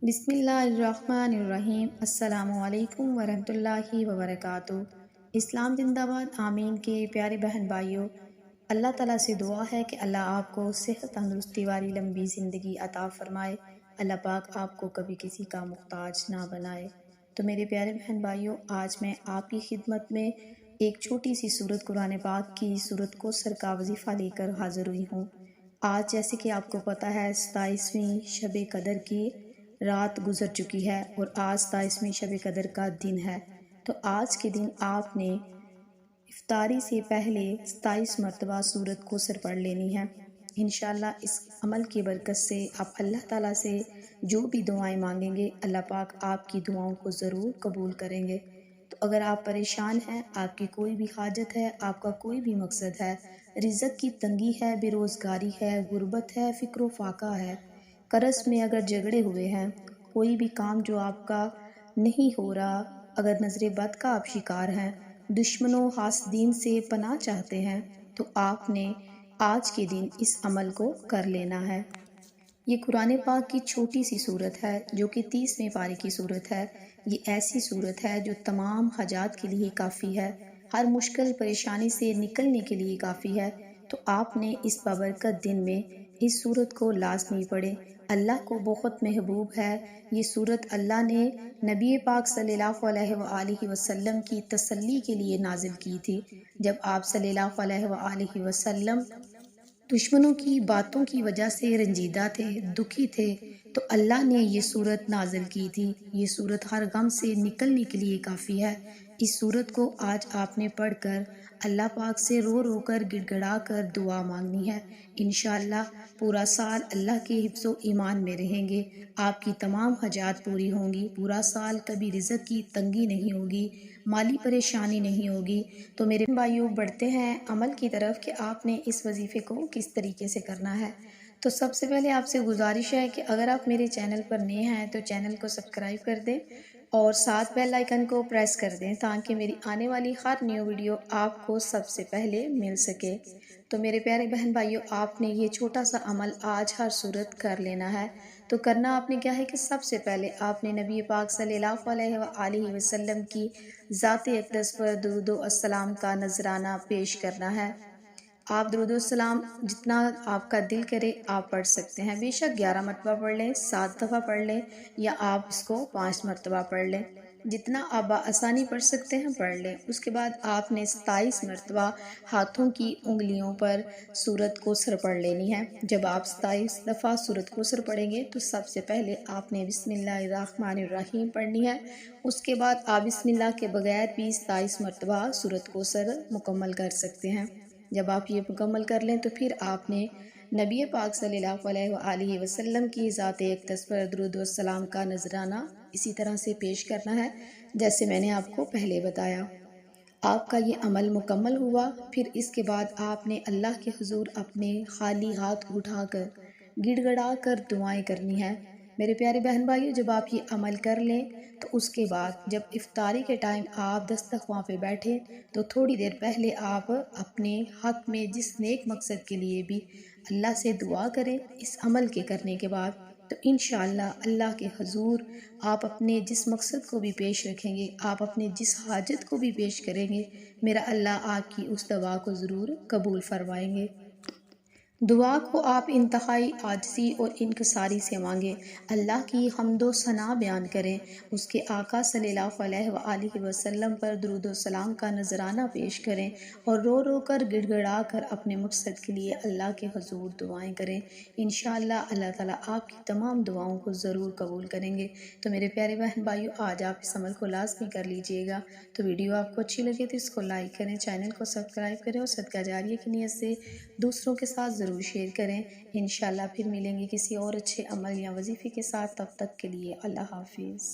بسم اللہ الرحمن الرحیم۔ السلام علیکم ورحمۃ اللہ وبرکاتہ۔ اسلام زندہ باد۔ آمین کے پیارے بہن بھائیوں، اللہ تعالیٰ سے دعا ہے کہ اللہ آپ کو صحت تندرستی والی لمبی زندگی عطا فرمائے۔ اللہ پاک آپ کو کبھی کسی کا محتاج نہ بنائے۔ تو میرے پیارے بہن بھائیوں، آج میں آپ کی خدمت میں ایک چھوٹی سی سورت قرآن پاک کی سورت کوثر کا وظیفہ لے کر حاضر ہوئی ہوں۔ آج جیسے کہ آپ کو پتہ ہے 27ویں شب قدر کی رات گزر چکی ہے اور آج 27ویں شب قدر کا دن ہے۔ تو آج کے دن آپ نے افطاری سے پہلے 27 مرتبہ سورت کوثر پڑھ لینی ہے۔ انشاءاللہ اس عمل کی برکت سے آپ اللہ تعالیٰ سے جو بھی دعائیں مانگیں گے، اللہ پاک آپ کی دعاؤں کو ضرور قبول کریں گے۔ تو اگر آپ پریشان ہیں، آپ کی کوئی بھی حاجت ہے، آپ کا کوئی بھی مقصد ہے، رزق کی تنگی ہے، بے روزگاری ہے، غربت ہے، فقر و فاقہ ہے، قرض میں اگر جھگڑے ہوئے ہیں، کوئی بھی کام جو آپ کا نہیں ہو رہا، اگر نظر بد کا آپ شکار ہیں، دشمنوں حاسدین سے پناہ چاہتے ہیں، تو آپ نے آج کے دن اس عمل کو کر لینا ہے۔ یہ قرآن پاک کی چھوٹی سی صورت ہے جو کہ 30ویں پارے کی صورت ہے۔ یہ ایسی صورت ہے جو تمام حاجات کے لیے کافی ہے، ہر مشکل پریشانی سے نکلنے کے لیے کافی ہے۔ تو آپ نے اس بابرکت دن میں اس صورت کو لازمی پڑھیں۔ اللہ کو بہت محبوب ہے یہ صورت۔ اللہ نے نبی پاک صلی اللہ علیہ وآلہ وسلم کی تسلی کے لیے نازل کی تھی۔ جب آپ صلی اللہ علیہ وآلہ وسلم دشمنوں کی باتوں کی وجہ سے رنجیدہ تھے، دکھی تھے، تو اللہ نے یہ صورت نازل کی تھی۔ یہ صورت ہر غم سے نکلنے کے لیے کافی ہے۔ اس صورت کو آج آپ نے پڑھ کر اللہ پاک سے رو رو کر گڑ گڑا کر دعا مانگنی ہے۔ انشاءاللہ پورا سال اللہ کے حفظ و ایمان میں رہیں گے، آپ کی تمام حاجات پوری ہوں گی، پورا سال کبھی رزق کی تنگی نہیں ہوگی، مالی پریشانی نہیں ہوگی۔ تو میرے بھائیوں، بڑھتے ہیں عمل کی طرف کہ آپ نے اس وظیفے کو کس طریقے سے کرنا ہے۔ تو سب سے پہلے آپ سے گزارش ہے کہ اگر آپ میرے چینل پر نئے ہیں تو چینل کو سبسکرائب کر دیں اور ساتھ بیل آئیکن کو پریس کر دیں تاکہ میری آنے والی ہر نیو ویڈیو آپ کو سب سے پہلے مل سکے۔ تو میرے پیارے بہن بھائیوں، آپ نے یہ چھوٹا سا عمل آج ہر صورت کر لینا ہے۔ تو کرنا آپ نے کیا ہے کہ سب سے پہلے آپ نے نبی پاک صلی اللہ علیہ وآلہ وسلم کی ذات اقدس پر درود و السلام کا نذرانہ پیش کرنا ہے۔ آپ درود و السلام جتنا آپ کا دل کرے آپ پڑھ سکتے ہیں، بے شک 11 مرتبہ پڑھ لیں، 7 دفعہ پڑھ لیں، یا آپ اس کو 5 مرتبہ پڑھ لیں، جتنا آپ بآسانی پڑھ سکتے ہیں پڑھ لیں۔ اس کے بعد آپ نے 27 مرتبہ ہاتھوں کی انگلیوں پر سورت کوثر پڑھ لینی ہے۔ جب آپ 27 دفعہ سورت کوثر پڑھیں گے تو سب سے پہلے آپ نے بسم اللہ الرحمن الرحیم پڑھنی ہے۔ اس کے بعد آپ بسم اللہ کے بغیر بھی 27 مرتبہ سورت کوثر مکمل کر سکتے ہیں۔ جب آپ یہ مکمل کر لیں تو پھر آپ نے نبی پاک صلی اللہ علیہ وآلہ وسلم کی ذات اقدس پر درود و السلام کا نذرانہ اسی طرح سے پیش کرنا ہے جیسے میں نے آپ کو پہلے بتایا۔ آپ کا یہ عمل مکمل ہوا، پھر اس کے بعد آپ نے اللہ کے حضور اپنے خالی ہاتھ اٹھا کر گڑ گڑا کر دعائیں کرنی ہے۔ میرے پیارے بہن بھائیوں، جب آپ یہ عمل کر لیں تو اس کے بعد جب افطاری کے ٹائم آپ دسترخواں پہ بیٹھیں تو تھوڑی دیر پہلے آپ اپنے حق میں جس نیک مقصد کے لیے بھی اللہ سے دعا کریں، اس عمل کے کرنے کے بعد تو انشاءاللہ اللہ کے حضور آپ اپنے جس مقصد کو بھی پیش رکھیں گے، آپ اپنے جس حاجت کو بھی پیش کریں گے، میرا اللہ آپ کی اس دعا کو ضرور قبول فرمائیں گے۔ دعا کو آپ انتہائی عاجزی اور انکساری سے مانگیں، اللہ کی حمد و ثنا بیان کریں، اس کے آقا صلی اللہ علیہ وآلہ وسلم پر درود و سلام کا نذرانہ پیش کریں اور رو رو کر گڑ گڑا کر اپنے مقصد کے لیے اللہ کے حضور دعائیں کریں۔ انشاءاللہ اللہ تعالیٰ آپ کی تمام دعاؤں کو ضرور قبول کریں گے۔ تو میرے پیارے بہن بھائیوں، آج آپ اس عمل کو لازمی کر لیجئے گا۔ تو ویڈیو آپ کو اچھی لگے تو اس کو لائک کریں، چینل کو سبسکرائب کریں اور صدقہ جاریہ کی نیت سے دوسروں کے ساتھ ضرور شیئر کریں۔ انشاءاللہ پھر ملیں گے کسی اور اچھے عمل یا وظیفے کے ساتھ، تب تک کے لیے اللہ حافظ۔